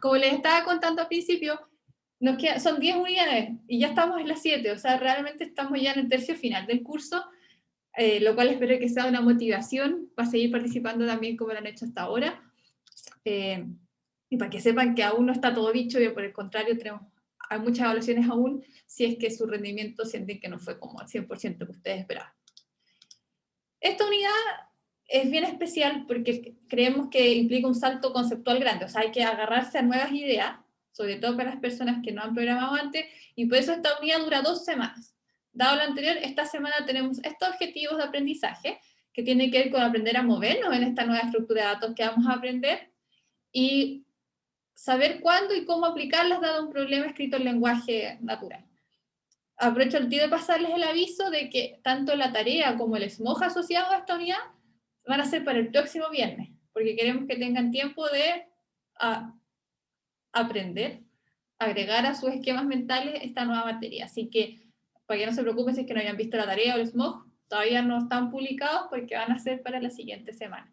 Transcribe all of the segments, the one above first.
Como les estaba contando al principio, son 10 unidades y ya estamos en las 7, o sea, realmente estamos ya en el tercio final del curso, lo cual espero que sea una motivación para seguir participando también como lo han hecho hasta ahora. Y para que sepan que aún no está todo dicho, y por el contrario, hay muchas evaluaciones aún, si es que su rendimiento sienten que no fue como al 100% que ustedes esperaban. Esta unidad es bien especial porque creemos que implica un salto conceptual grande, o sea, hay que agarrarse a nuevas ideas, sobre todo para las personas que no han programado antes, y por eso esta unidad dura 2 semanas. Dado lo anterior, esta semana tenemos estos objetivos de aprendizaje, que tienen que ver con aprender a movernos en esta nueva estructura de datos que vamos a aprender, y saber cuándo y cómo aplicarlas dado un problema escrito en lenguaje natural. Aprovecho el tiro de pasarles el aviso de que tanto la tarea como el SMOJ asociado a esta unidad van a ser para el próximo viernes, porque queremos que tengan tiempo de aprender, agregar a sus esquemas mentales esta nueva materia. Así que, para que no se preocupen si es que no hayan visto la tarea o el SMOJ, todavía no están publicados porque van a ser para la siguiente semana.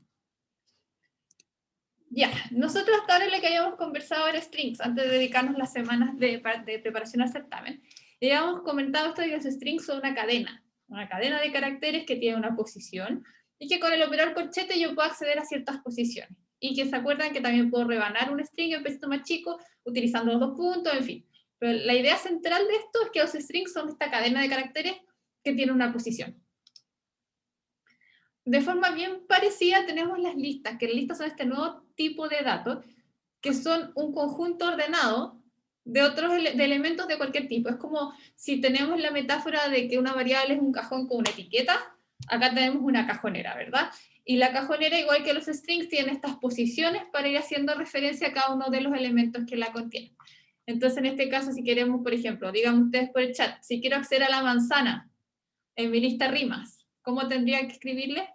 Ya, nosotros hasta ahora lo que habíamos conversado era strings, antes de dedicarnos las semanas de preparación al certamen. Y habíamos comentado esto de que los strings son una cadena de caracteres que tiene una posición, y que con el operador corchete yo puedo acceder a ciertas posiciones. Y que se acuerdan que también puedo rebanar un string en pedacito más chico, utilizando los 2 puntos, en fin. Pero la idea central de esto es que los strings son esta cadena de caracteres que tiene una posición. De forma bien parecida tenemos las listas, que las listas son este nuevo tipo de datos, que son un conjunto ordenado de otros de elementos de cualquier tipo. Es como si tenemos la metáfora de que una variable es un cajón con una etiqueta, acá tenemos una cajonera, ¿verdad? Y la cajonera, igual que los strings, tiene estas posiciones para ir haciendo referencia a cada uno de los elementos que la contienen. Entonces, en este caso, si queremos, por ejemplo, digan ustedes por el chat, si quiero acceder a la manzana en mi lista rimas, ¿cómo tendría que escribirle?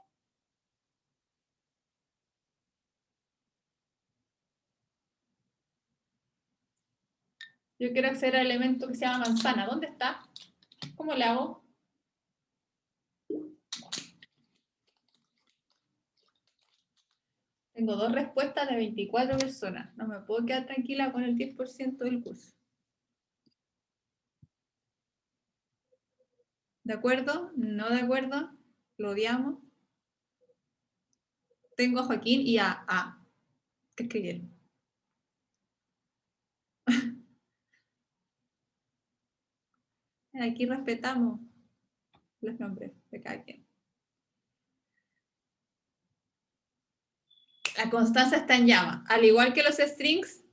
Yo quiero acceder al elemento que se llama manzana. ¿Dónde está? ¿Cómo le hago? Tengo 2 respuestas de 24 personas. No me puedo quedar tranquila con el 10% del curso. ¿De acuerdo? ¿No de acuerdo? ¿Lo odiamos? Tengo a Joaquín y a ¿qué escribieron? Aquí respetamos los nombres de cada quien. La constancia está en llama. Al igual que los strings,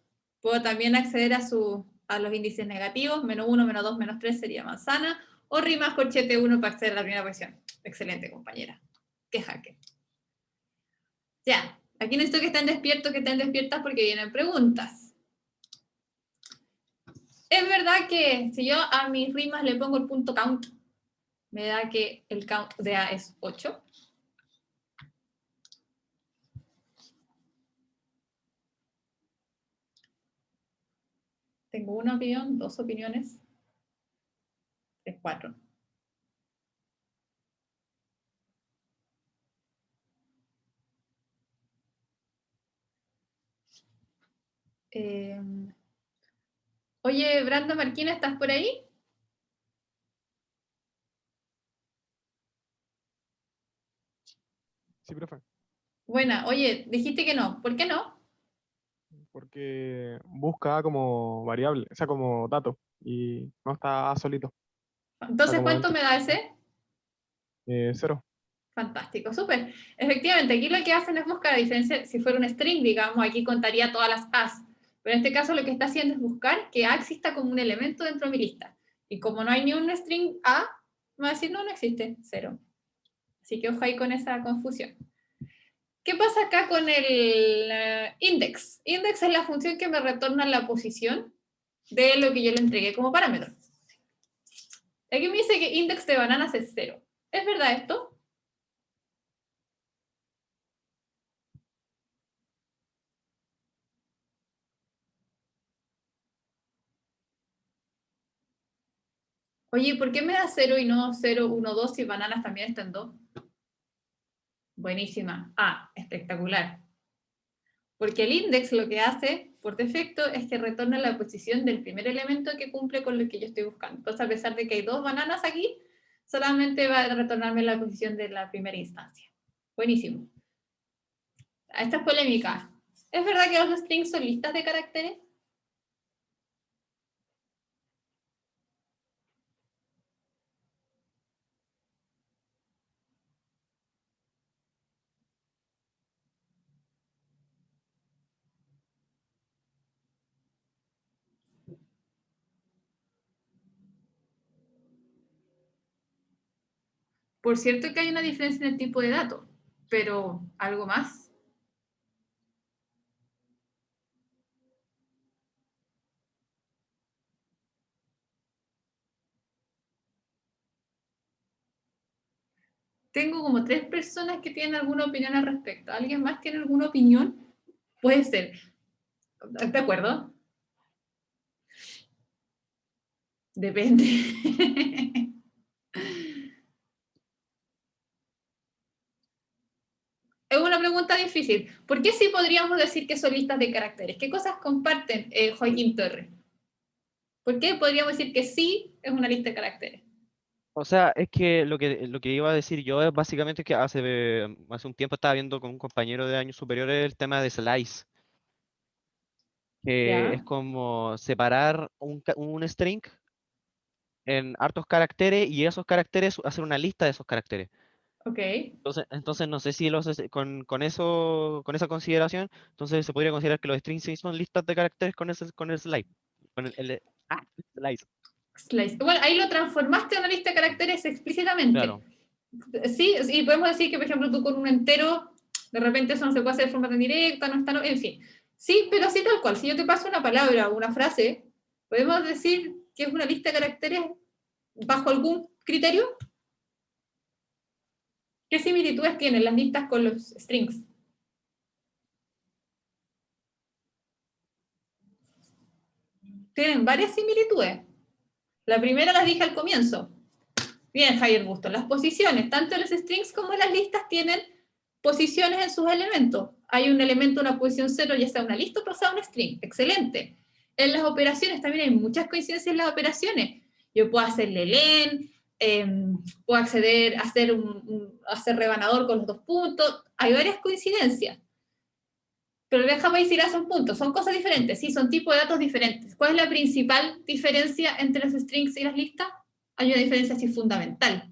puedo también acceder a los índices negativos. -1, -2, -3 sería manzana. O rimas corchete 1 para acceder a la primera posición. Excelente, compañera. Qué jaque. Ya, aquí necesito que estén despiertas porque vienen preguntas. Es verdad que si yo a mis rimas le pongo el punto count, me da que el count de A es 8. Tengo una opinión, 2 opiniones, 3, 4. Oye, Brando Marquina, ¿estás por ahí? Sí, profe. Buena, oye, dijiste que no. ¿Por qué no? Porque busca como variable, o sea, como dato, y no está solito, está Entonces, como ¿cuánto dentro. me da ese? 0. Fantástico, súper. Efectivamente, aquí lo que hacen es buscar la diferencia. Si fuera un string, digamos, aquí contaría todas las A's. Pero en este caso lo que está haciendo es buscar que A exista como un elemento dentro de mi lista. Y como no hay ni un string A, me va a decir, no, no existe, 0. Así que ojo ahí con esa confusión. ¿Qué pasa acá con el index? Index es la función que me retorna la posición de lo que yo le entregué como parámetro. Aquí me dice que index de bananas es 0. ¿Es verdad esto? Oye, ¿por qué me da 0 y no 0, 1, 2 si bananas también están 2? Buenísima. Ah, espectacular. Porque el index lo que hace, por defecto es que retorna la posición del primer elemento que cumple con lo que yo estoy buscando. Entonces, a pesar de que hay 2 bananas aquí, solamente va a retornarme la posición de la primera instancia. Buenísimo. Esta es polémica. ¿Es verdad que los strings son listas de caracteres? Por cierto que hay una diferencia en el tipo de dato, pero ¿algo más? Tengo como 3 personas que tienen alguna opinión al respecto. ¿Alguien más tiene alguna opinión? Puede ser. ¿De acuerdo? Depende. Es una pregunta difícil. ¿Por qué sí podríamos decir que son listas de caracteres? ¿Qué cosas comparten Joaquín Torres? ¿Por qué podríamos decir que sí es una lista de caracteres? O sea, es que lo que iba a decir yo es básicamente que hace un tiempo estaba viendo con un compañero de años superiores el tema de slice, que es ¿Ya? como separar un string en hartos caracteres y esos caracteres hacer una lista de esos caracteres. Ok. Entonces no sé si con esa consideración, entonces se podría considerar que los strings sí son listas de caracteres con el slice. Con slice. Slice. Bueno, ahí lo transformaste en una lista de caracteres explícitamente. Claro. Sí, y podemos decir que, por ejemplo, tú con un entero, de repente eso no se puede hacer de forma tan directa, no está, en fin. Sí, pero sí tal cual. Si yo te paso una palabra o una frase, podemos decir que es una lista de caracteres bajo algún criterio. ¿Qué similitudes tienen las listas con los strings? Tienen varias similitudes. La primera las dije al comienzo. Bien, Javier Busto. Las posiciones, tanto los strings como las listas, tienen posiciones en sus elementos. Hay un elemento, una posición 0, ya sea una lista o sea un string. Excelente. En las operaciones también hay muchas coincidencias en las operaciones. Yo puedo hacerle len, puedo acceder a hacer rebanador con los 2 puntos. Hay varias coincidencias. Pero déjame decir hace un punto. Son cosas diferentes. Sí, son tipos de datos diferentes. ¿Cuál es la principal diferencia entre los strings y las listas? Hay una diferencia así fundamental.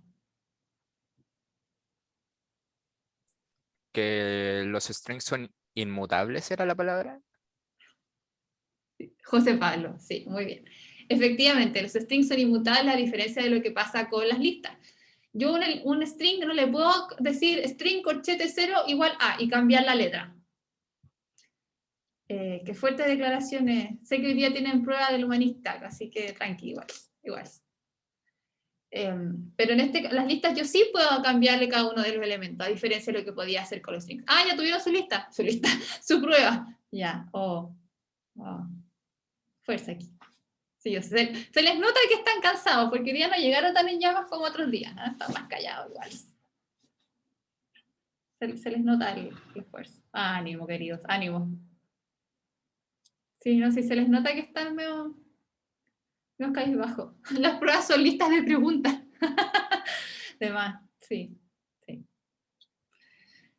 Que los strings son inmutables, ¿era la palabra? José Pablo, sí, muy bien. Efectivamente, los strings son inmutables a diferencia de lo que pasa con las listas. Yo un string no le puedo decir string corchete 0 igual a y cambiar la letra. Qué fuertes declaraciones. Sé que hoy día tienen prueba del humanista, así que tranqui, igual. Pero en las listas yo sí puedo cambiarle cada uno de los elementos, a diferencia de lo que podía hacer con los strings. Ah, ya tuvieron su lista, su prueba. Ya, fuerza aquí. Sí, se les nota que están cansados, porque hoy día no llegaron tan en llamas como otros días, ¿no? Están más callados igual. Se les nota el esfuerzo. Ánimo, queridos, ánimo. Sí, no, sí, se les nota que están medio cabizbajo. Las pruebas son listas de preguntas. De más, sí, sí.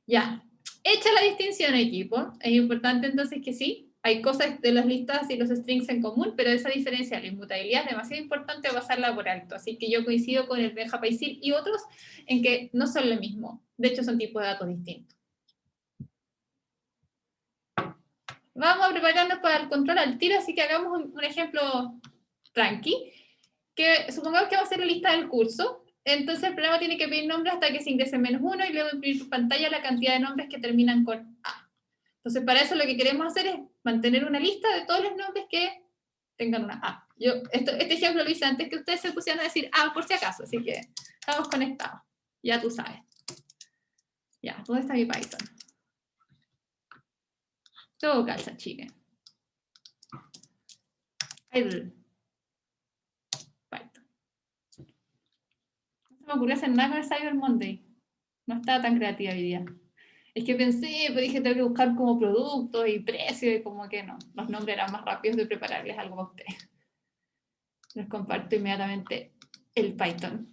Ya. Hecha la distinción, equipo, es importante entonces que sí, hay cosas de las listas y los strings en común, pero esa diferencia, la inmutabilidad, es demasiado importante pasarla por alto. Así que yo coincido con el Benja Paisil y otros en que no son lo mismo. De hecho, son tipos de datos distintos. Vamos a prepararnos para el control al tiro, así que hagamos un ejemplo tranqui. Que supongamos que vamos a hacer la lista del curso. Entonces el programa tiene que pedir nombres hasta que se ingrese -1 y luego imprimir en pantalla la cantidad de nombres que terminan con A. Entonces para eso lo que queremos hacer es mantener una lista de todos los nombres que tengan una A. Este ejemplo lo hice antes que ustedes se pusieran a decir A por si acaso, así que estamos conectados. Ya tú sabes. Ya, ¿dónde está mi Python? Todo calza, chica. Python. No se me ocurrió hacer nada con el Cyber Monday. No estaba tan creativa hoy día. Es que pensé, pero dije, tengo que buscar como productos y precios, y como que no. Los nombres eran más rápidos de prepararles algo para ustedes. Les comparto inmediatamente el Python.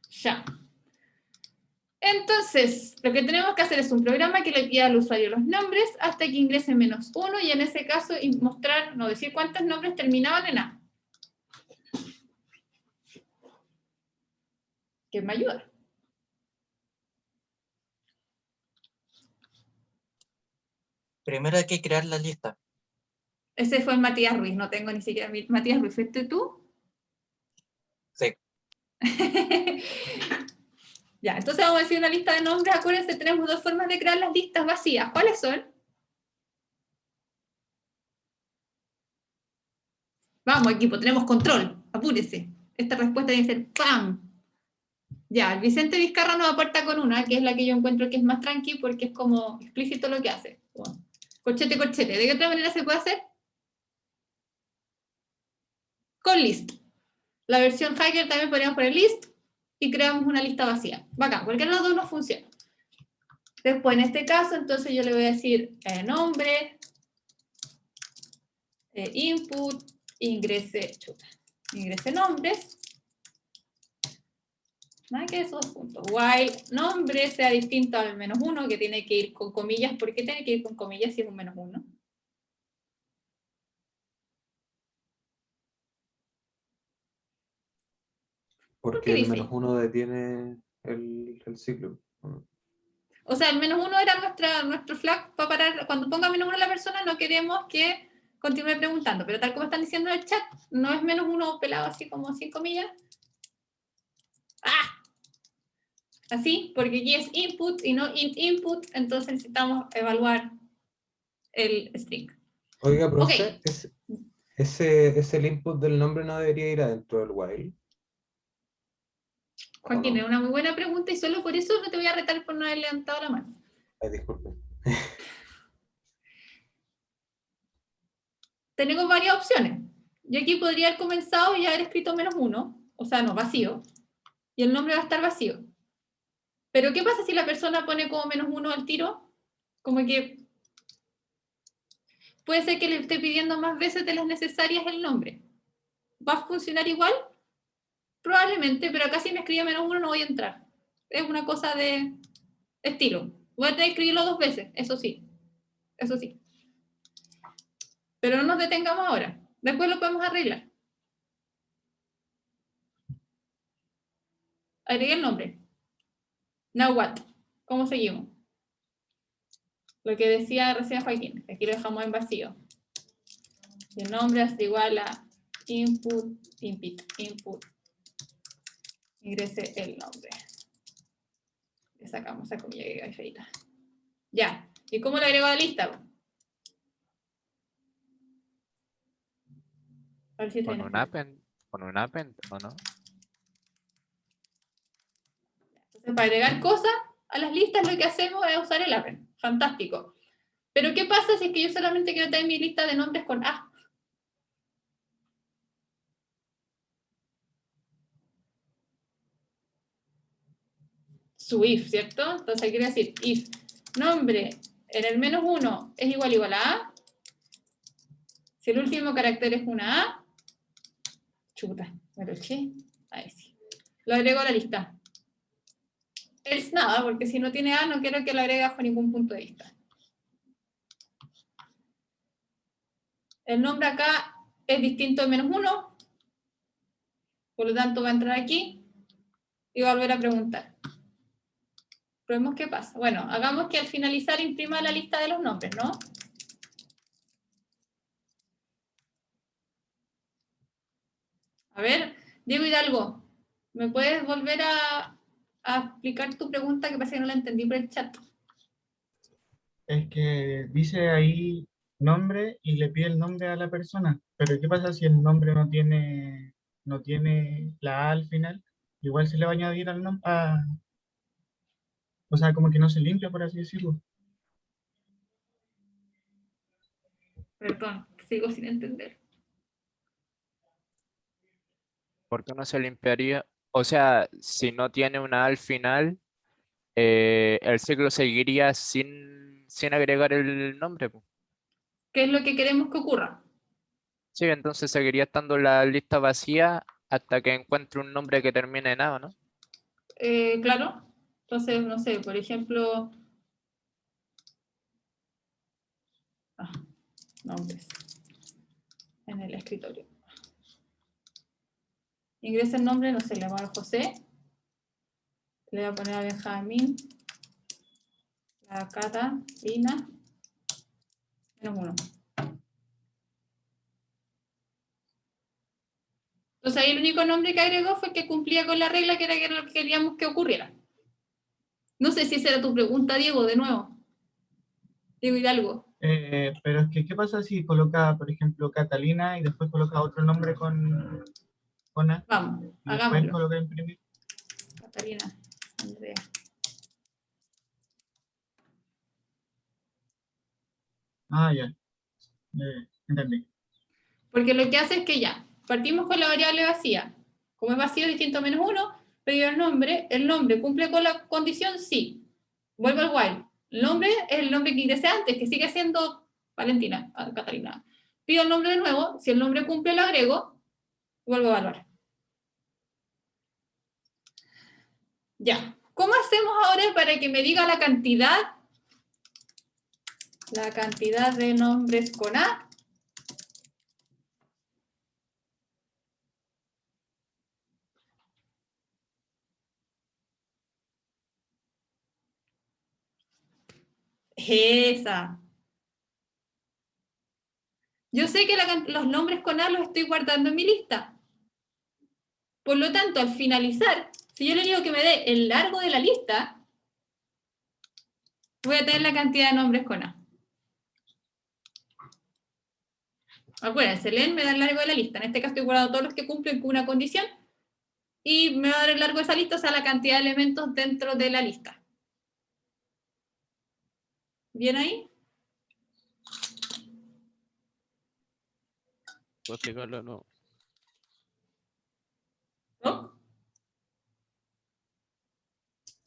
Ya. Entonces, lo que tenemos que hacer es un programa que le pida al usuario los nombres hasta que ingrese -1 y en ese caso mostrar, no decir cuántos nombres terminaban en A. Que me ayuda. Primero hay que crear la lista. Ese fue el Matías Ruiz, no tengo ni siquiera... Matías Ruiz, ¿fuiste tú? Sí. Ya, entonces vamos a decir una lista de nombres. Acuérdense, tenemos dos formas de crear las listas vacías. ¿Cuáles son? Vamos, equipo, tenemos control. Apúrese. Esta respuesta tiene que ser ¡pam! Ya, el Vicente Vizcarra nos aporta con una, que es la que yo encuentro que es más tranqui porque es como explícito lo que hace. Bueno, corchete, corchete. ¿De qué otra manera se puede hacer? Con list. La versión hacker también podríamos poner list y creamos una lista vacía. Bacán, porque los dos no funcionan. Después, en este caso, entonces yo le voy a decir nombre, input, ingrese nombres. Nada que esos puntos. While nombre sea distinto al -1, que tiene que ir con comillas. ¿Por qué tiene que ir con comillas si es un -1? Porque qué el dice? -1 detiene el ciclo. O sea, el -1 era nuestro flag para parar. Cuando ponga -1 la persona, no queremos que continúe preguntando. Pero tal como están diciendo en el chat, no es -1 pelado así como sin comillas. ¡Ah! Así, porque aquí es input y no int input, entonces necesitamos evaluar el string. Oiga, Ok. profe, ese el input del nombre no debería ir adentro del while. Joaquín, ¿O es no? una muy buena pregunta y solo por eso no te voy a retar por no haber levantado la mano. Ay, disculpe. Tenemos varias opciones. Yo aquí podría haber comenzado y haber escrito -1, o sea, no, vacío, y el nombre va a estar vacío. Pero ¿qué pasa si la persona pone como -1 al tiro? Como que puede ser que le esté pidiendo más veces de las necesarias el nombre. ¿Va a funcionar igual? Probablemente, pero acá si me escribe -1 no voy a entrar. Es una cosa de estilo. Voy a tener que escribirlo 2 veces, eso sí. Eso sí. Pero no nos detengamos ahora. Después lo podemos arreglar. Agregué el nombre. Now what? ¿Cómo seguimos? Lo que decía recién Joaquín. Aquí lo dejamos en vacío. Y el nombre es igual a input. Ingrese el nombre. Le sacamos esa comilla que queda feita. Ya. ¿Y cómo lo agrego a la lista? A ver si está Con bien un escrito. append, ¿o no? Entonces, para agregar cosas a las listas, lo que hacemos es usar el append. Fantástico. Pero, ¿qué pasa si es que yo solamente quiero tener mi lista de nombres con A? Su if, ¿cierto? Entonces, quiere decir if nombre en el -1 es igual a A. Si el último carácter es una A, chuta, me lo eché. Ahí sí. Lo agrego a la lista. Else nada, porque si no tiene A, no quiero que lo agregue bajo ningún punto de vista. El nombre acá es distinto de -1, por lo tanto va a entrar aquí y va a volver a preguntar. Probemos qué pasa. Bueno, hagamos que al finalizar imprima la lista de los nombres, ¿no? A ver, Diego Hidalgo, ¿me puedes volver a explicar tu pregunta que parece que no la entendí por el chat? Es que dice ahí nombre y le pide el nombre a la persona. Pero ¿qué pasa si el nombre no tiene la A al final? Igual se le va a añadir al nombre. O sea, como que no se limpia, por así decirlo. Perdón, sigo sin entender. ¿Por qué no se limpiaría? O sea, si no tiene una A al final, el ciclo seguiría sin agregar el nombre, po. ¿Qué es lo que queremos que ocurra? Sí, entonces seguiría estando la lista vacía hasta que encuentre un nombre que termine en A, ¿no? Claro. Entonces, no sé, por ejemplo, nombres en el escritorio. Ingresa el nombre, no sé, le voy a poner José, le voy a poner a Benjamín, a Catalina, -1. Entonces ahí el único nombre que agregó fue que cumplía con la regla que era lo que queríamos que ocurriera. No sé si esa era tu pregunta, Diego, de nuevo. Diego Hidalgo. Pero es que, ¿qué pasa si coloca, por ejemplo, Catalina y después coloca otro nombre con A Vamos, y después hagámoslo. coloca imprimir? Catalina, Andrea. Ah, ya. Entendí. Porque lo que hace es que ya, partimos con la variable vacía. Como es vacío distinto a -1, pedido el nombre cumple con la condición sí. Vuelvo al while. El nombre es el nombre que ingresé antes, que sigue siendo Valentina, Catalina. Pido el nombre de nuevo, si el nombre cumple lo agrego, vuelvo a evaluar. Ya. ¿Cómo hacemos ahora para que me diga la cantidad? La cantidad de nombres con A. Esa. Yo sé que los nombres con A los estoy guardando en mi lista. Por lo tanto, al finalizar, si yo le digo que me dé el largo de la lista, voy a tener la cantidad de nombres con A. Acuérdense, len me da el largo de la lista. En este caso estoy guardando todos los que cumplen con una condición y me va a dar el largo de esa lista, o sea, la cantidad de elementos dentro de la lista. ¿Bien ahí? ¿Puedo explicarlo? No. ¿No?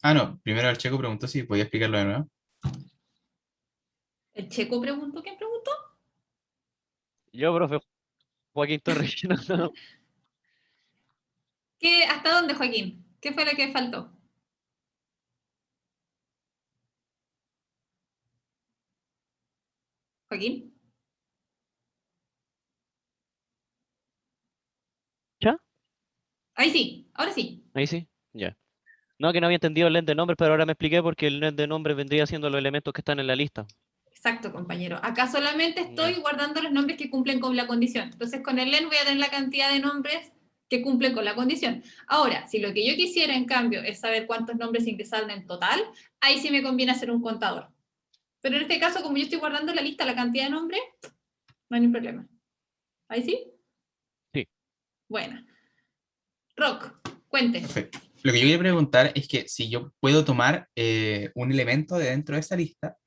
Ah, no. Primero el Checo preguntó si podía explicarlo de nuevo. ¿El Checo preguntó? ¿Quién preguntó? Yo, profe Joaquín Torres. No. ¿Hasta dónde, Joaquín? ¿Qué fue lo que faltó? ¿Joaquín? ¿Ya? Ahí sí, ahora sí. Ahí sí, ya. No, que no había entendido el lente de nombres, pero ahora me expliqué porque el lente de nombres vendría siendo los elementos que están en la lista. Exacto, compañero. Acá solamente estoy Ya. guardando los nombres que cumplen con la condición. Entonces, con el len voy a tener la cantidad de nombres que cumplen con la condición. Ahora, si lo que yo quisiera, en cambio, es saber cuántos nombres ingresaron en total, ahí sí me conviene hacer un contador. Pero en este caso, como yo estoy guardando en la lista la cantidad de nombres, no hay ningún problema. ¿Ahí sí? Sí. Bueno. Rock, cuente. Perfecto. Lo que yo quería preguntar es que si yo puedo tomar un elemento de dentro de esa lista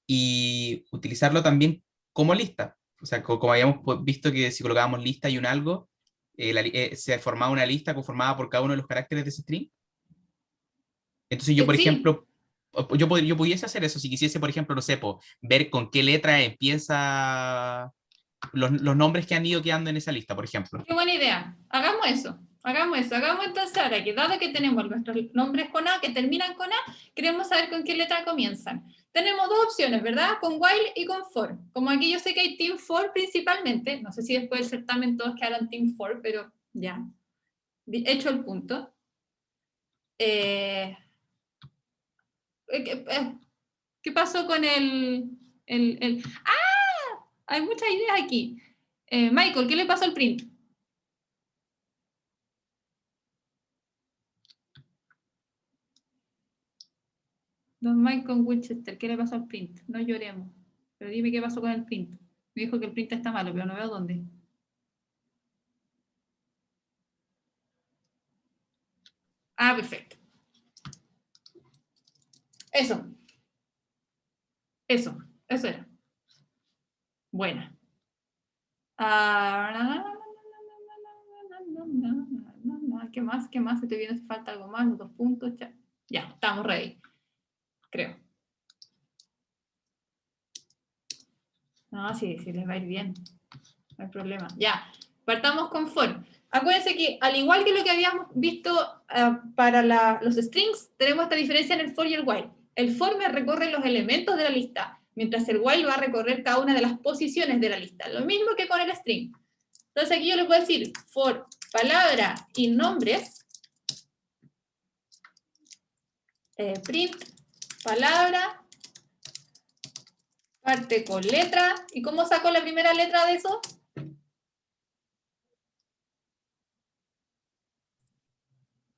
y utilizarlo también como lista. O sea, como habíamos visto que si colocábamos lista y un algo, se formaba una lista conformada por cada uno de los caracteres de ese string. Entonces yo, por Sí, ejemplo, yo pudiese hacer eso si quisiese, por ejemplo, no sé, ver con qué letra empieza los nombres que han ido quedando en esa lista, por ejemplo. qué buena idea. Hagamos eso. Hagamos eso. Hagamos entonces ahora que dado que tenemos nuestros nombres con A, que terminan con A, queremos saber con qué letra comienzan. Tenemos dos opciones, ¿verdad? Con while y con for. Como aquí yo sé que hay team for principalmente, no sé si después del certamen todos quedaron team for, pero ya. Hecho el punto. Eh, ¿Qué pasó con ¡Ah! Hay muchas ideas aquí. Michael, ¿qué le pasó al print? Don Michael Winchester, ¿qué le pasó al print? No lloremos. Pero dime qué pasó con el print. Me dijo que el print está malo, pero no veo dónde. Ah, perfecto. Eso. Eso era. Buena. ¿Qué más? ¿Qué más? Estoy viendo si falta algo más, los 2 puntos. Ya, estamos ready. Creo. No, sí, les va a ir bien. No hay problema. Ya, partamos con for. Acuérdense que, al igual que lo que habíamos visto para los strings, tenemos esta diferencia en el for y el while. El for me recorre los elementos de la lista, mientras el while va a recorrer cada una de las posiciones de la lista. Lo mismo que con el string. Entonces aquí yo le puedo decir for palabra y nombres, print palabra, parte con letra. ¿Y cómo saco la primera letra de eso?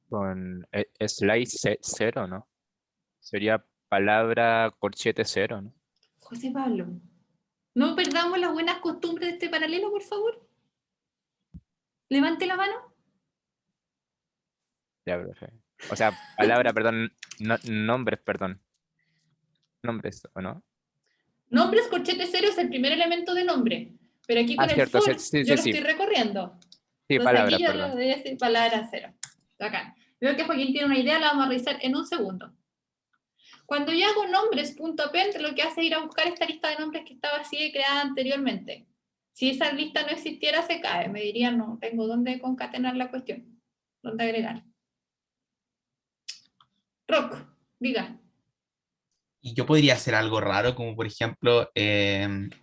Con slide 0, ¿no? Sería palabra corchete 0, ¿no? José Pablo, no perdamos las buenas costumbres de este paralelo, por favor. Levante la mano. Ya, profe. O sea, palabra, perdón, nombres, perdón. Nombres, ¿o no? Nombres corchete 0 es el primer elemento de nombre, pero aquí con el Cierto, for sí, yo sí, lo sí. estoy recorriendo. Sí, Entonces aquí palabra, yo le perdón. voy a decir palabra 0. Acá. Veo que Joaquín tiene una idea, la vamos a revisar en un segundo. Cuando yo hago nombres.append, lo que hace es ir a buscar esta lista de nombres que estaba así y creada anteriormente. Si esa lista no existiera, se cae. Me dirían, no tengo dónde concatenar la cuestión. ¿Dónde agregar? Rock, diga. Y yo podría hacer algo raro, como por ejemplo,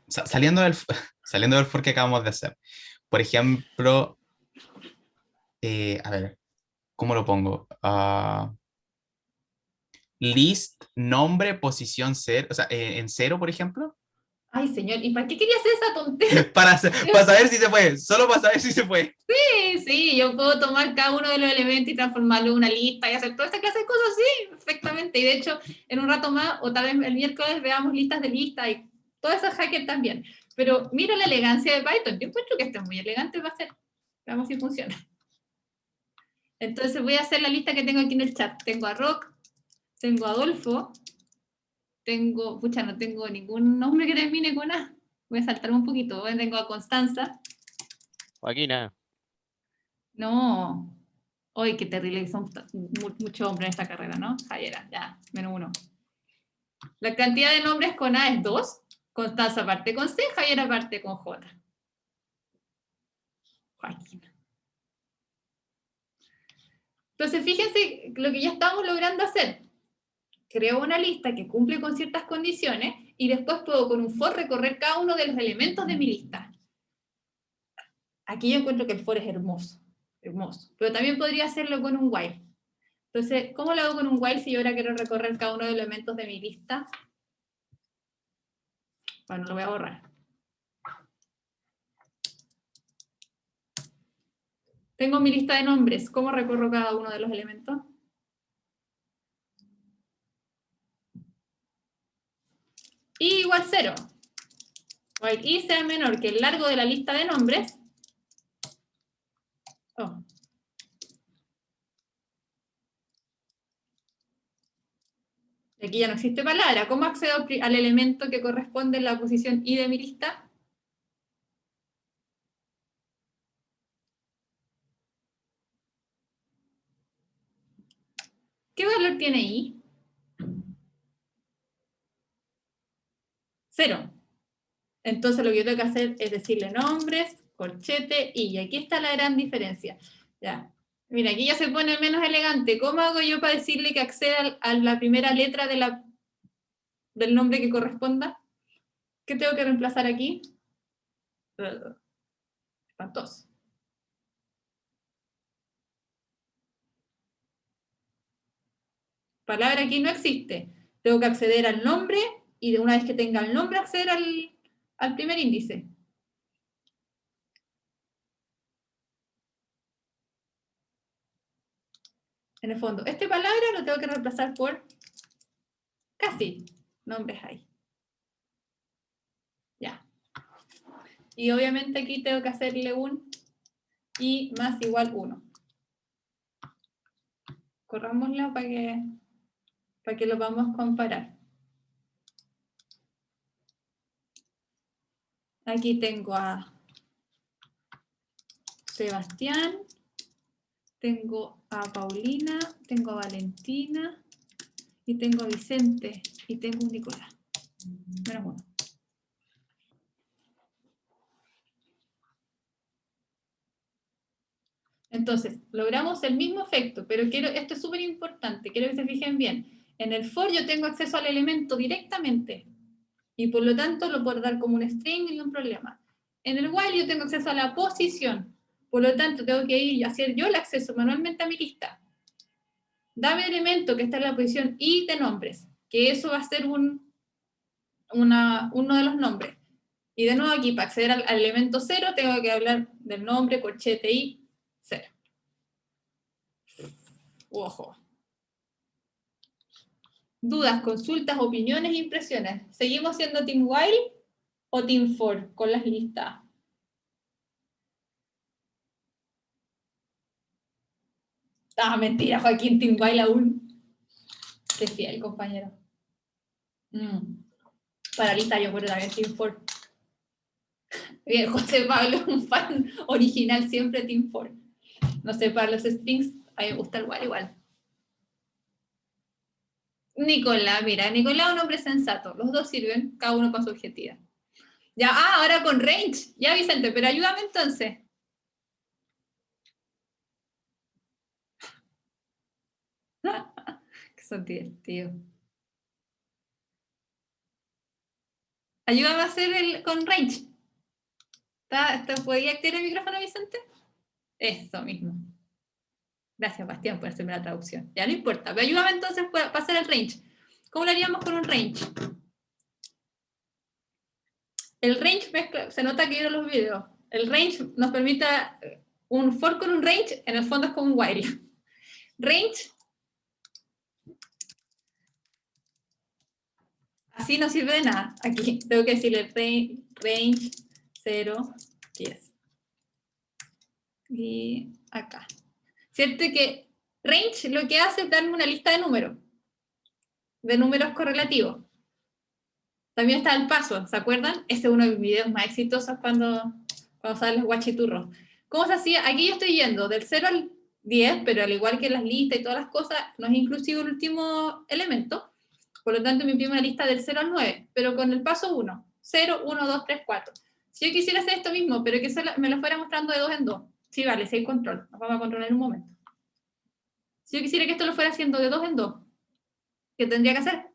saliendo del, saliendo del for que acabamos de hacer. Por ejemplo, a ver, ¿cómo lo pongo? List, nombre, posición 0, o sea, en 0, por ejemplo. Ay, señor, ¿y para qué quería hacer esa tontería? Para saber si se puede, solo para saber si se puede. Sí, yo puedo tomar cada uno de los elementos y transformarlo en una lista y hacer toda esta clase de cosas, sí, perfectamente. Y de hecho, en un rato más, o tal vez el miércoles, veamos listas de lista y todas esas hackers también. Pero mira la elegancia de Python. Yo encuentro que esto es muy elegante, va a ser. Veamos si funciona. Entonces voy a hacer la lista que tengo aquí en el chat. Tengo a Rock, tengo a Adolfo, tengo, pucha, no tengo ningún nombre que termine con A. Voy a saltar un poquito. Tengo a Constanza. Joaquina. No. Hoy qué terrible que son muchos hombres en esta carrera, ¿no? Javiera, ya, -1. La cantidad de nombres con A es 2. Constanza parte con C, Javiera parte con J. Joaquina. Entonces, fíjense lo que ya estamos logrando hacer. Creo una lista que cumple con ciertas condiciones y después puedo con un for recorrer cada uno de los elementos de mi lista. Aquí yo encuentro que el for es hermoso, hermoso. Pero también podría hacerlo con un while. Entonces, ¿cómo lo hago con un while si yo ahora quiero recorrer cada uno de los elementos de mi lista? Bueno, lo voy a borrar. Tengo mi lista de nombres. ¿Cómo recorro cada uno de los elementos? I igual 0. While i sea menor que el largo de la lista de nombres. Oh. Aquí ya no existe palabra. ¿Cómo accedo al elemento que corresponde en la posición i de mi lista? ¿Qué valor tiene i? 0. Entonces lo que yo tengo que hacer es decirle nombres, corchete, y aquí está la gran diferencia. Ya. Mira, aquí ya se pone menos elegante. ¿Cómo hago yo para decirle que acceda a la primera letra del nombre que corresponda? ¿Qué tengo que reemplazar aquí? Espantoso. Palabra aquí no existe. Tengo que acceder al nombre y de una vez que tenga el nombre acceder al primer índice. En el fondo, esta palabra lo tengo que reemplazar por casi nombres ahí. Ya. Y obviamente aquí tengo que hacerle un i más igual 1. Corrámoslo para que lo vamos a comparar. Aquí tengo a Sebastián, tengo a Paulina, tengo a Valentina, y tengo a Vicente, y tengo un Nicolás. Menos uno. Entonces, logramos el mismo efecto, pero esto es súper importante, quiero que se fijen bien. En el for yo tengo acceso al elemento directamente, y por lo tanto lo puedo dar como un string y no un problema. En el while yo tengo acceso a la posición, por lo tanto tengo que ir y hacer yo el acceso manualmente a mi lista. Dame el elemento que está en la posición i de nombres, que eso va a ser uno de los nombres. Y de nuevo aquí, para acceder al elemento 0, tengo que hablar del nombre, corchete i, 0. Ojo. Dudas, consultas, opiniones, impresiones. ¿Seguimos siendo Team While o Team For con las listas? Ah, mentira, Joaquín, Team While aún. Qué fiel, compañero. Para lista yo puedo también Team For. Bien, José Pablo, un fan original, siempre Team For. No sé, para los strings, a mí me gusta el While igual. Nicolás, mira, Nicolás es un hombre sensato. Los dos sirven, cada uno con su objetividad. Ya, ahora con range. Ya, Vicente, pero ayúdame entonces. Que son divertidos. Ayúdame a hacer con range. ¿Podría activar el micrófono, Vicente? Eso mismo. Gracias, Bastián, por hacerme la traducción. Ya no importa, pero ayúdame entonces para hacer el range. ¿Cómo lo haríamos con un range? El range mezcla, se nota que vieron los videos. El range nos permite un for con un range, en el fondo es como un while. Range, así no sirve de nada. Aquí tengo que decirle range 0, 10. Y acá. ¿Cierto que range lo que hace es darme una lista de números correlativos? También está el paso, ¿se acuerdan? Ese es uno de mis videos más exitosos cuando salen los guachiturros. ¿Cómo se hacía? Aquí yo estoy yendo del 0 al 10, pero al igual que las listas y todas las cosas, no es inclusivo el último elemento. Por lo tanto, me imprime una lista del 0 al 9, pero con el paso 1. 0, 1, 2, 3, 4. Si yo quisiera hacer esto mismo, pero que me lo fuera mostrando de 2 en 2. Sí, vale, sí hay control. Nos vamos a controlar en un momento. Si yo quisiera que esto lo fuera haciendo de 2 en 2, ¿qué tendría que hacer?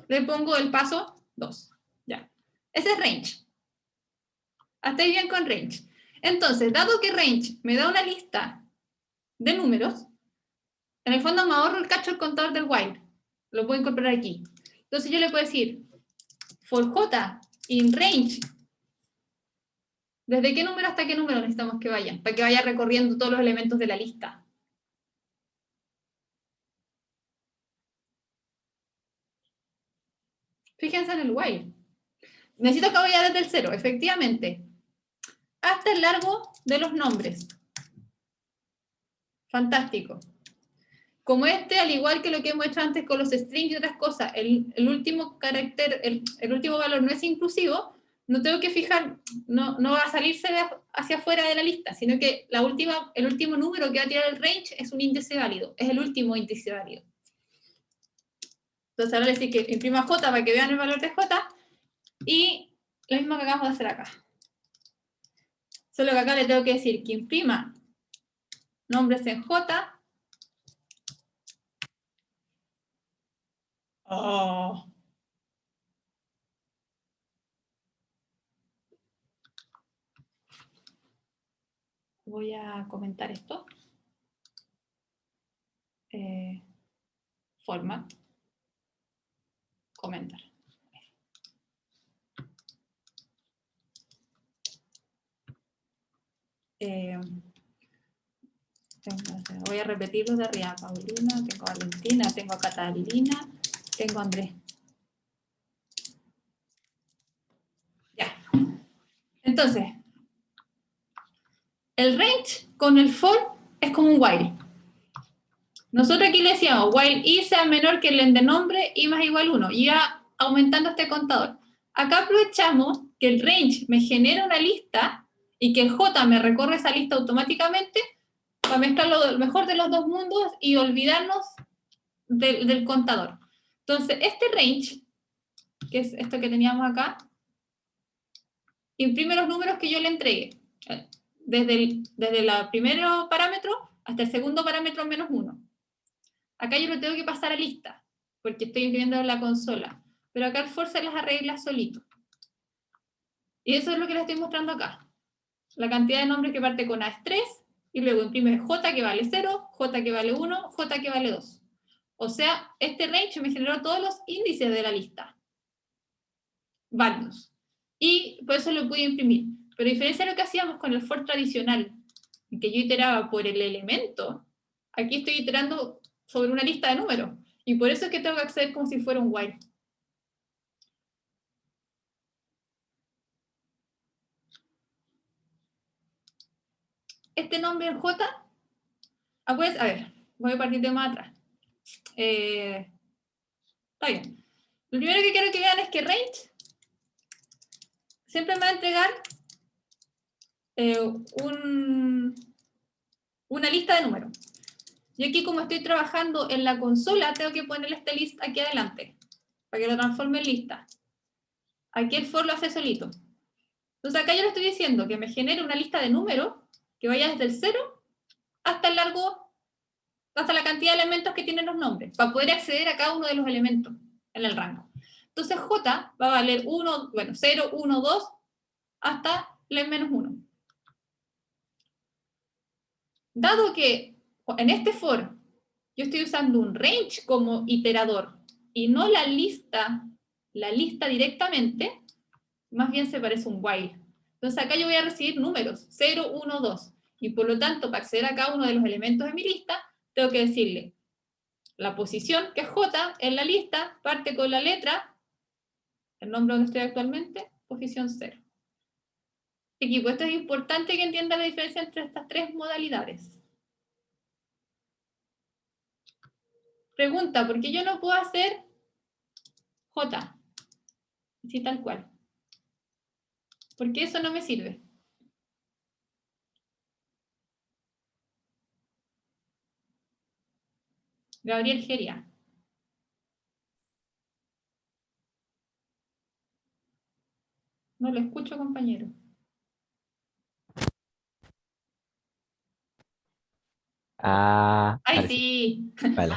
Le pongo el paso 2. Ya. Ese es range. Hasta ahí bien con range. Entonces, dado que range me da una lista de números, en el fondo me ahorro el cacho del contador del while. Lo puedo incorporar aquí. Entonces yo le puedo decir for j in range. ¿Desde qué número hasta qué número necesitamos que vaya? Para que vaya recorriendo todos los elementos de la lista. Fíjense en el while. Necesito que vaya desde el 0, efectivamente. Hasta el largo de los nombres. Fantástico. Como al igual que lo que hemos hecho antes con los strings y otras cosas, el último carácter, el último valor no es inclusivo, no tengo que fijar, no va a salirse hacia afuera de la lista, sino que el último número que va a tirar el range es un índice válido, es el último índice válido. Entonces ahora les digo que imprima J para que vean el valor de J, y lo mismo que acabamos de hacer acá. Solo que acá le tengo que decir que imprima nombres en J. Oh. Voy a comentar esto. Format. Comentar. Voy a repetir los de arriba. Paulina, tengo a Valentina, tengo a Catalina, tengo a Andrés. Ya. Entonces, el range con el for es como un while. Nosotros aquí le decíamos while i sea menor que el end de nombre, i más igual 1, y ya aumentando este contador. Acá aprovechamos que el range me genera una lista y que el j me recorre esa lista automáticamente para mezclar lo mejor de los dos mundos y olvidarnos del contador. Entonces, este range, que es esto que teníamos acá, imprime los números que yo le entregué. Desde el primero parámetro hasta el segundo parámetro menos 1. Acá yo lo tengo que pasar a lista, porque estoy imprimiendo en la consola. Pero acá el for se las arregla solito. Y eso es lo que les estoy mostrando acá. La cantidad de nombres que parte con A es 3, y luego imprime J que vale 0, J que vale 1, J que vale 2. O sea, este range me generó todos los índices de la lista. Válidos. Y por eso lo pude imprimir. Pero a diferencia de lo que hacíamos con el for tradicional, en que yo iteraba por el elemento, aquí estoy iterando sobre una lista de números. Y por eso es que tengo que acceder como si fuera un while. Este nombre en J, pues, a ver, voy a partir de más atrás. Está bien. Lo primero que quiero que vean es que range siempre me va a entregar una lista de números. Y aquí, como estoy trabajando en la consola, tengo que ponerle este list aquí adelante, para que lo transforme en lista. Aquí el for lo hace solito. Entonces acá yo le estoy diciendo que me genere una lista de números que vaya desde el 0 hasta el largo, hasta la cantidad de elementos que tienen los nombres, para poder acceder a cada uno de los elementos en el rango. Entonces J va a valer 1, bueno, 0, 1, 2, hasta len menos 1. Dado que en este for yo estoy usando un range como iterador y no la lista directamente, más bien se parece a un while. Entonces acá yo voy a recibir números, 0, 1, 2. Y por lo tanto, para acceder a cada uno de los elementos de mi lista, tengo que decirle la posición, que es J, en la lista, parte con la letra, el nombre donde estoy actualmente, posición 0. Equipo, esto es importante que entiendan la diferencia entre estas tres modalidades. Pregunta, ¿por qué yo no puedo hacer J? Así tal cual. Porque eso no me sirve. Gabriel Geria. No lo escucho, compañero. Ah, ¡Ay, ahora sí. sí! Vale.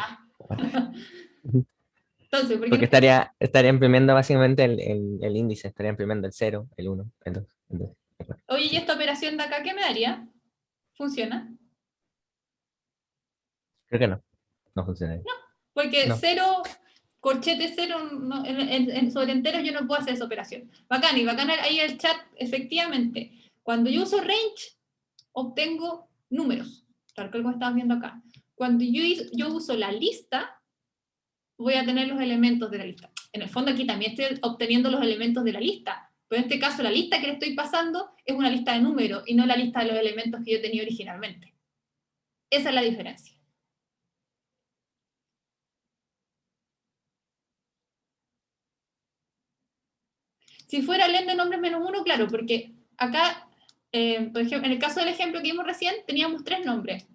Entonces, ¿por qué Porque no puedo? estaría imprimiendo básicamente el índice, estaría imprimiendo el 0, el 1, el 2, el 2. Oye, ¿y esta operación de acá qué me daría? ¿Funciona? Creo que no, no funciona. Porque No. 0, corchete 0, no, sobre enteros yo no puedo hacer esa operación. Bacán, y bacán ahí el chat, efectivamente. Cuando yo uso range, obtengo números, tal como estamos viendo acá. Cuando yo uso la lista, voy a tener los elementos de la lista. En el fondo aquí también estoy obteniendo los elementos de la lista, pero en este caso la lista que le estoy pasando es una lista de números y no la lista de los elementos que yo tenía originalmente. Esa es la diferencia. Si fuera len de nombres menos 1, claro, porque acá, por ejemplo, en el caso del ejemplo que vimos recién, teníamos 3 nombres.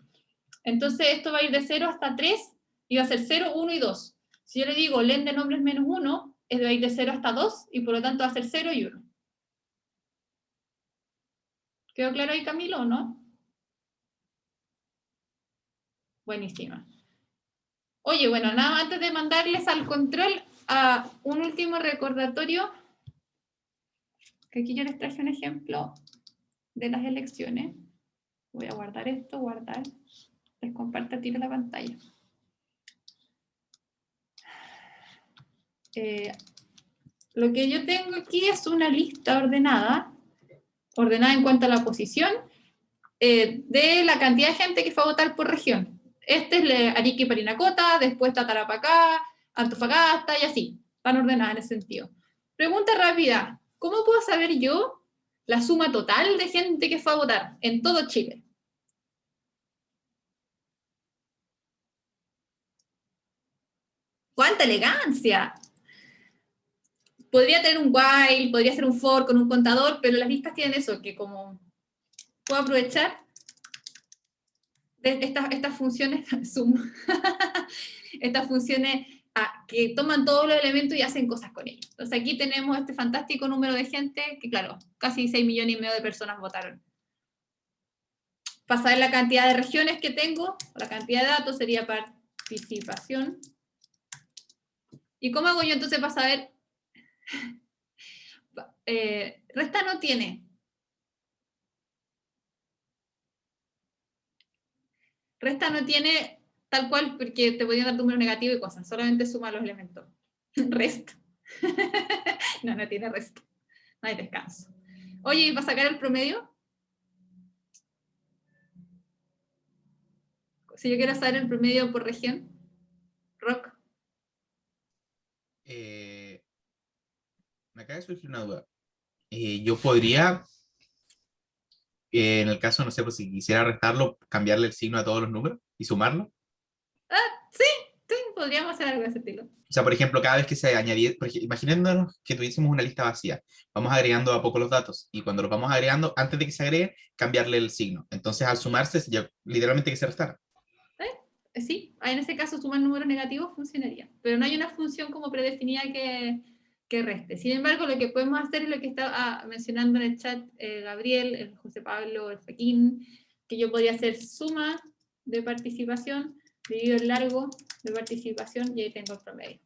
Entonces esto va a ir de 0 hasta 3 y va a ser 0, 1 y 2. Si yo le digo len de nombres menos 1, es de ir de 0 hasta 2 y por lo tanto va a ser 0 y 1. ¿Quedó claro ahí, Camilo, o no? Buenísima. Oye, bueno, nada, antes de mandarles al control, a un último recordatorio, que aquí yo les traje un ejemplo de las elecciones. Voy a guardar esto, guardar. Les comparto a tiro la pantalla. Lo que yo tengo aquí es una lista ordenada en cuanto a la posición de la cantidad de gente que fue a votar por región. Este es Arica y Parinacota, después está Tarapacá, Antofagasta y así. Están ordenadas en ese sentido. Pregunta rápida. ¿Cómo puedo saber yo la suma total de gente que fue a votar en todo Chile? ¡Cuánta elegancia! Podría tener un while, podría ser un for con un contador, pero las listas tienen eso, que como puedo aprovechar, estas funciones, sum, estas funciones que toman todos los elementos y hacen cosas con ellos. Entonces aquí tenemos este fantástico número de gente, que claro, casi 6,5 millones de personas votaron. Para saber la cantidad de regiones que tengo, la cantidad de datos sería participación. ¿Y cómo hago yo entonces para saber? Resta no tiene. Resta no tiene tal cual, porque te podían dar números negativos y cosas, solamente suma los elementos. Rest. No tiene resto. No hay descanso. Oye, ¿y para sacar el promedio? Si yo quiero saber el promedio por región, Rock. Me acaba de surgir una duda. Yo podría, en el caso, no sé, pues si quisiera restarlo, cambiarle el signo a todos los números y sumarlo. Sí, podríamos hacer algo de ese estilo. O sea, por ejemplo, cada vez que se añadía, imaginándonos que tuviésemos una lista vacía, vamos agregando a poco los datos y cuando los vamos agregando, antes de que se agreguen, cambiarle el signo. Entonces, al sumarse, sería literalmente que se restara. Sí, en ese caso sumar números negativos funcionaría, pero no hay una función como predefinida que reste. Sin embargo, lo que podemos hacer es lo que está mencionando en el chat Gabriel, el José Pablo, el Joaquín, que yo podría hacer suma de participación, dividido el largo de participación, y ahí tengo el promedio.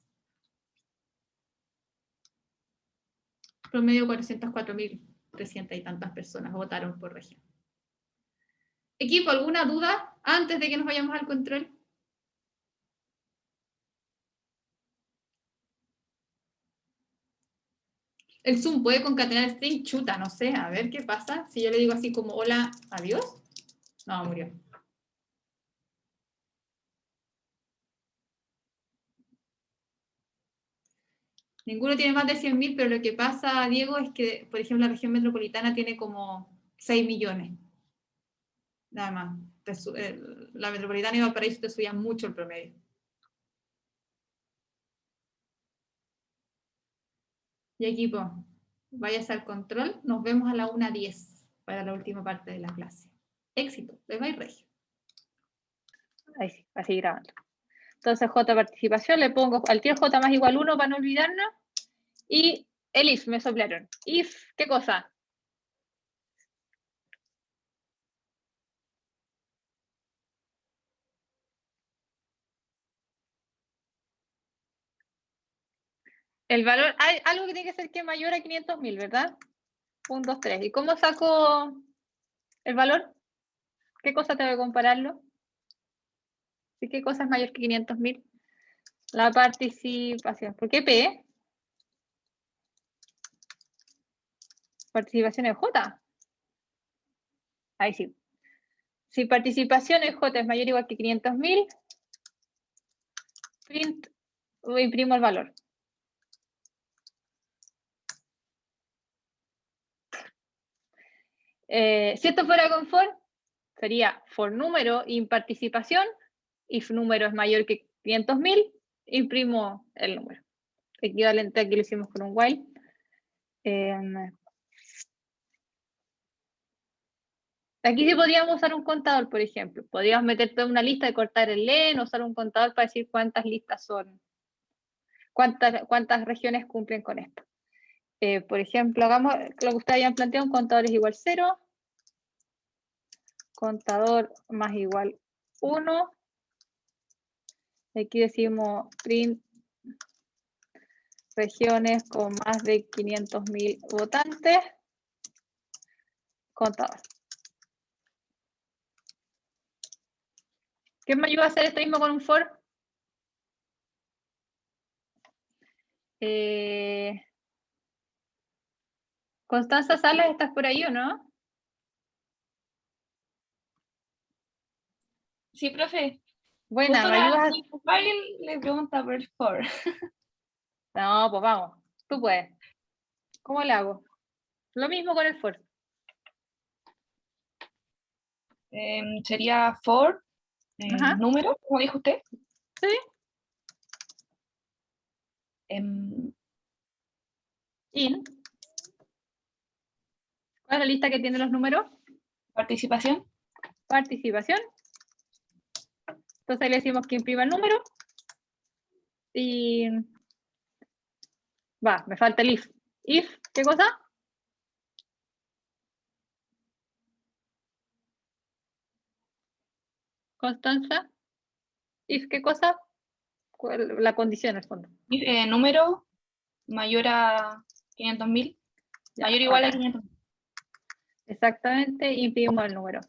Promedio 404.300 y tantas personas votaron por región. Equipo, ¿alguna duda antes de que nos vayamos al control? El Zoom puede concatenar string, chuta, no sé, a ver qué pasa. Si yo le digo así como hola, adiós. No, murió. Ninguno tiene más de 100.000, pero lo que pasa, Diego, es que, por ejemplo, la región metropolitana tiene como 6 millones. Nada más. La metropolitana y Valparaíso te subían mucho el promedio. Y equipo, váyase al control. Nos vemos a la 1:10 para la última parte de la clase. Éxito, les va a ir regio. Ahí sí, va a seguir grabando. Entonces, J participación, le pongo cualquier J más igual 1 para no olvidarnos. Y el if, me soplaron. If, ¿qué cosa? El valor, hay algo que tiene que ser que es mayor a 500.000, ¿verdad? 1, 2, 3. ¿Y cómo saco el valor? ¿Qué cosa tengo que compararlo? ¿Sí? ¿Qué cosa es mayor que 500.000? La participación. ¿Por qué P? Participación en J. Ahí sí. Si participación en J es mayor o igual que 500.000, print, imprimo el valor. Si esto fuera con for, sería for número in participación, if número es mayor que 500.000, imprimo el número. Equivalente aquí lo hicimos con un while. Aquí sí podríamos usar un contador, por ejemplo. Podríamos meter toda una lista de cortar el len, usar un contador para decir cuántas listas son, cuántas regiones cumplen con esto. Por ejemplo, hagamos lo que ustedes habían planteado, un contador es igual 0, contador más igual 1. Aquí decimos print regiones con más de 500.000 votantes, contador. ¿Quién me ayuda a hacer esto mismo con un for? Constanza Salas, ¿estás por ahí o no? Sí, profe. Buena, Justo ¿me ayudas? mi mobile le pregunta por el for. No, pues vamos, tú puedes. ¿Cómo le hago? Lo mismo con el for. Sería for, número, como dijo usted. Sí. In. ¿Cuál es la lista que tiene los números? Participación. Participación. Entonces le decimos que imprima el número. Y me falta el if. If, ¿qué cosa? Constanza. If, ¿qué cosa? La condición al fondo. If, número mayor a 500.000. Mayor o igual a 500.000. Exactamente, imprimimos el número.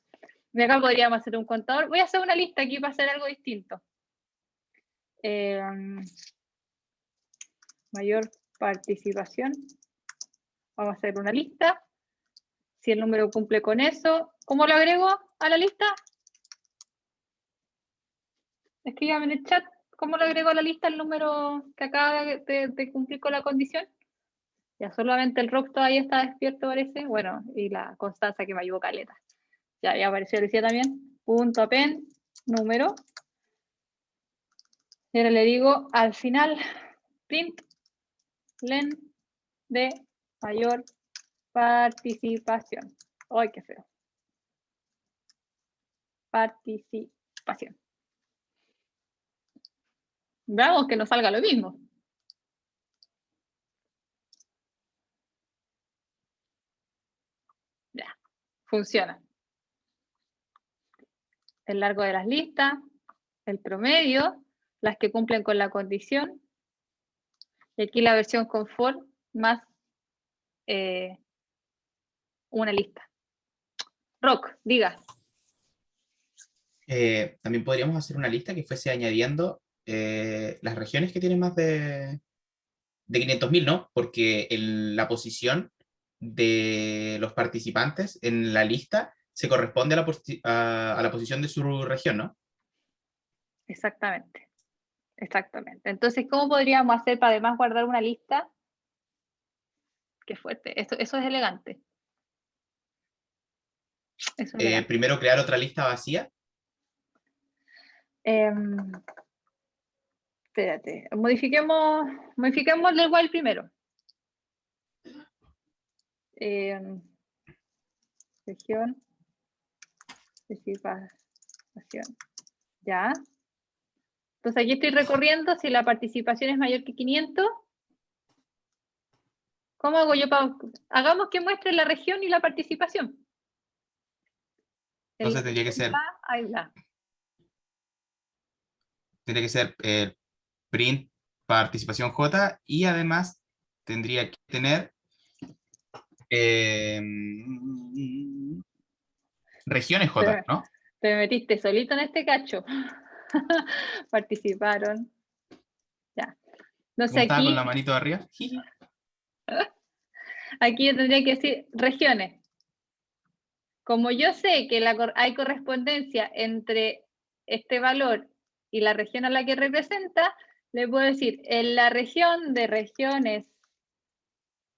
Y acá podríamos hacer un contador. Voy a hacer una lista aquí para hacer algo distinto. Mayor participación. Vamos a hacer una lista. Si el número cumple con eso, ¿cómo lo agrego a la lista? Escríbame en el chat. ¿Cómo lo agrego a la lista el número que acaba de cumplir con la condición? Ya solamente el rock todavía está despierto, parece. Bueno, y la Constanza que me ayudó caleta. Ya apareció Alicia también. Punto append, número. Y ahora le digo al final, print len de mayor participación. ¡Ay, qué feo! Participación. Veamos que nos salga lo mismo. Ya, funciona. El largo de las listas, el promedio, las que cumplen con la condición, y aquí la versión confort más una lista. Rock, diga. También podríamos hacer una lista que fuese añadiendo las regiones que tienen más de 500.000, ¿no? Porque la posición de los participantes en la lista se corresponde a la posición de su región, ¿no? Exactamente. Exactamente. Entonces, ¿cómo podríamos hacer para además guardar una lista? Qué fuerte. Eso es elegante. Eso es elegante. Primero crear otra lista vacía. Espérate. Modifiquemos el while primero. Región. Participación. Ya. Entonces aquí estoy recorriendo si la participación es mayor que 500. ¿Cómo hago yo para...? Hagamos que muestre la región y la participación. Entonces tendría que ser... Ahí va. Tendría que ser print participación J y además tendría que tener regiones J, ¿no? Te metiste solito en este cacho. Participaron. Ya. No sé, Estaba aquí, con la manito arriba. aquí yo tendría que decir regiones. Como yo sé que hay correspondencia entre este valor y la región a la que representa, le puedo decir en la región de regiones,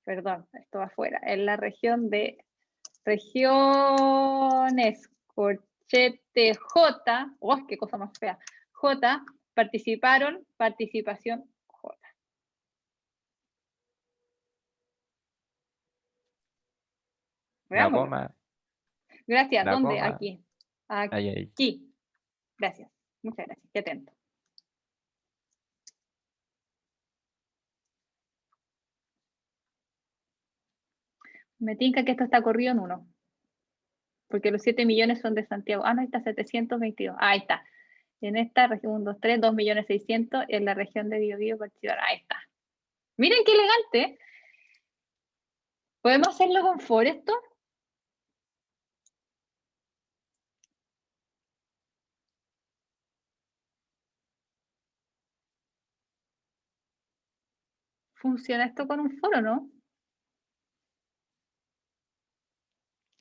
perdón, esto va afuera, en la región de regiones corchete J, ¡oh, qué cosa más fea! J, participaron, participación J. La Veámoslo. coma. Gracias, La ¿dónde? coma. Aquí. Ahí, ahí. Aquí. Gracias. Muchas gracias. Qué atento. Me tinca que esto está corrido en 1. Porque los 7 millones son de Santiago. Ah, no, ahí está 722. Ahí está. En esta región 1, 2, 3, 2.600.000. En la región de Biobío participaron. Ahí está. Miren qué elegante. ¿Podemos hacerlo con for esto? ¿Funciona esto con un for o no?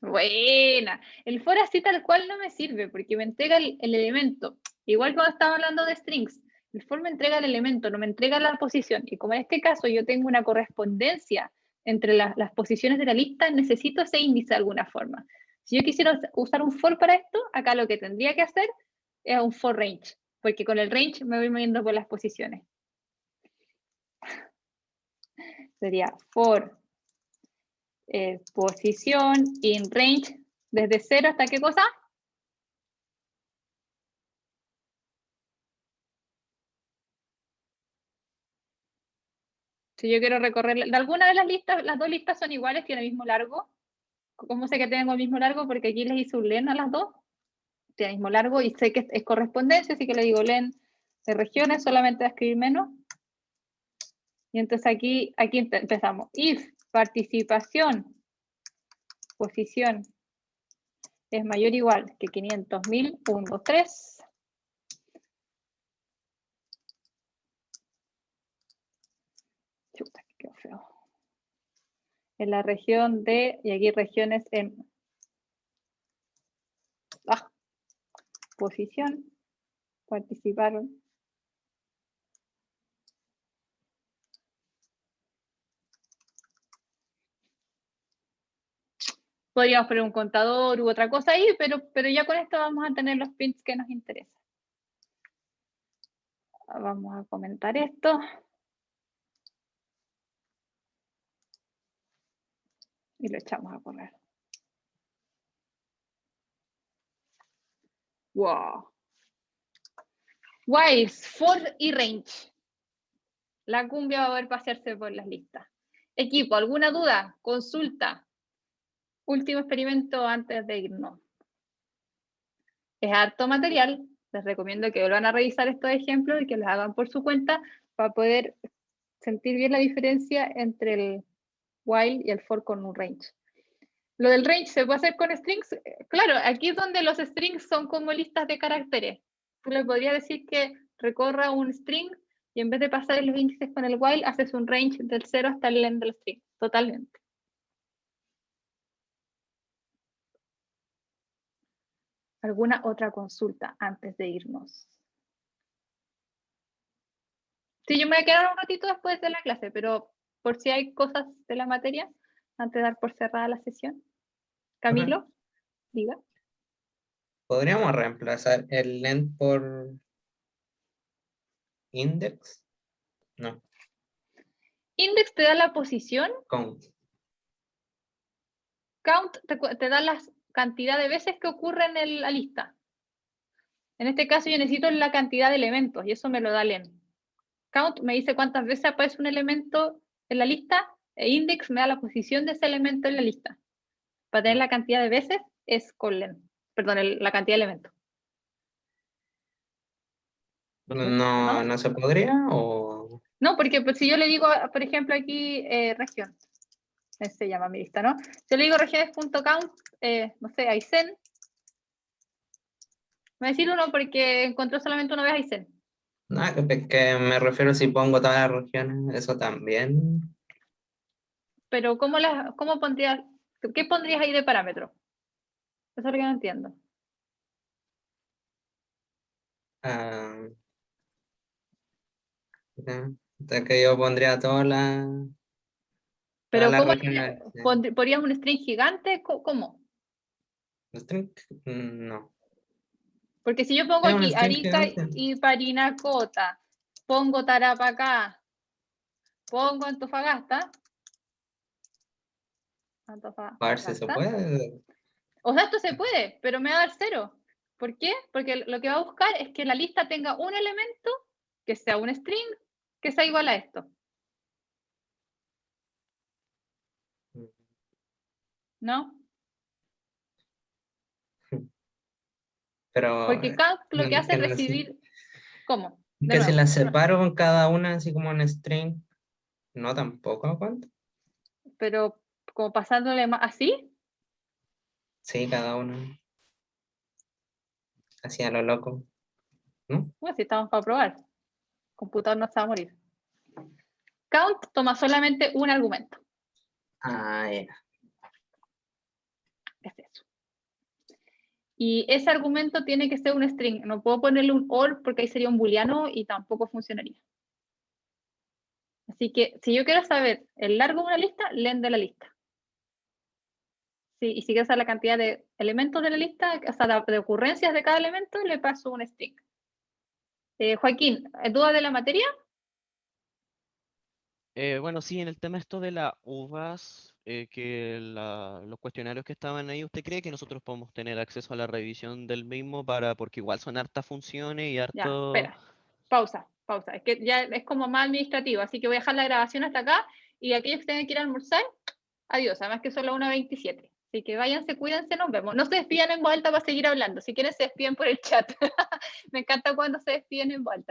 Buena. El for así tal cual no me sirve porque me entrega el elemento. Igual cuando estaba hablando de strings, el for me entrega el elemento, no me entrega la posición. Y como en este caso yo tengo una correspondencia entre las posiciones de la lista, necesito ese índice de alguna forma. Si yo quisiera usar un for para esto, acá lo que tendría que hacer es un for range, porque con el range me voy moviendo por las posiciones. Sería for posición in range, ¿desde 0 hasta qué cosa? Si yo quiero recorrer, de alguna de las listas, las dos listas son iguales, tienen el mismo largo. ¿Cómo sé que tengo el mismo largo? Porque aquí les hice un len a las dos. Tiene el mismo largo y sé que es correspondencia, así que le digo len de regiones, solamente va a escribir menos. Y entonces aquí empezamos. If participación, posición, es mayor o igual que 500.000, 1, 2, 3. Chuta, qué feo. En la región de, y aquí regiones en posición, participaron. Podríamos poner un contador u otra cosa ahí, pero ya con esto vamos a tener los prints que nos interesan. Vamos a comentar esto. Y lo echamos a correr. Wow. Whiles, for y range. La cumbia va a ver pasearse por las listas. Equipo, ¿alguna duda? Consulta. Último experimento antes de irnos. Es harto material. Les recomiendo que vuelvan a revisar estos ejemplos y que los hagan por su cuenta para poder sentir bien la diferencia entre el while y el for con un range. Lo del range se puede hacer con strings. Claro, aquí es donde los strings son como listas de caracteres. Tú le podrías decir que recorra un string y en vez de pasar los índices con el while, haces un range del 0 hasta el len del string. Totalmente. ¿Alguna otra consulta antes de irnos? Sí, yo me voy a quedar un ratito después de la clase, pero por si hay cosas de la materia, antes de dar por cerrada la sesión. Camilo, diga. ¿Podríamos reemplazar el len por index? No, Index te da la posición, count. count te da la cantidad de veces que ocurre en la lista. En este caso yo necesito la cantidad de elementos y eso me lo da len. Count me dice cuántas veces aparece un elemento en la lista e index me da la posición de ese elemento en la lista. Para tener la cantidad de veces es con len. Perdón, la cantidad de elementos. No, no se podría o No, porque pues, si yo le digo, por ejemplo, aquí región, se llama mi lista, ¿no? Si yo le digo regiones.count, no sé, Aysén, me va a decir uno porque encontró solamente una vez Aysén. no, que me refiero si pongo todas las regiones, eso también. Pero ¿cómo pondrías, qué pondrías ahí de parámetro? Eso es lo que no entiendo. Ah, ya, que yo pondría todas Pero las ¿cómo regiones. ¿Porías un string gigante? ¿Cómo? String, no. Porque si yo pongo Es un aquí string Arica gigante. y Parinacota, pongo Tarapacá, pongo Antofagasta. A ver si se puede. O sea, esto se puede, pero me va a dar 0. ¿Por qué? Porque lo que va a buscar es que la lista tenga un elemento que sea un string que sea igual a esto. ¿No? Pero Porque count lo que hace que es no sé. recibir. ¿Cómo? De Que si nuevo. las separo con cada una, así como en string, no tampoco, ¿cuánto? Pero como pasándole más así. Sí, cada una. Así a lo loco. ¿No? Bueno, si estamos para probar. El computador no se va a morir. Count toma solamente un argumento. Ah, ya. Es eso. Y ese argumento tiene que ser un string. No puedo ponerle un or porque ahí sería un booleano y tampoco funcionaría. Así que si yo quiero saber el largo de una lista, len de la lista. Sí, y si quiero saber la cantidad de elementos de la lista, o sea, de ocurrencias de cada elemento, le paso un string. Joaquín, ¿duda de la materia? Bueno, sí, en el tema esto de las uvas, los cuestionarios que estaban ahí, ¿usted cree que nosotros podemos tener acceso a la revisión del mismo porque igual son hartas funciones y Ya, harto... espera. Pausa. pausa. Es que ya es como más administrativo, así que voy a dejar la grabación hasta acá y aquellos que tengan que ir a almorzar, adiós, además que son las 1:27. Así que váyanse, cuídense, nos vemos. No se despidan en voz alta para seguir hablando. Si quieren, se despiden por el chat. Me encanta cuando se despiden en voz alta.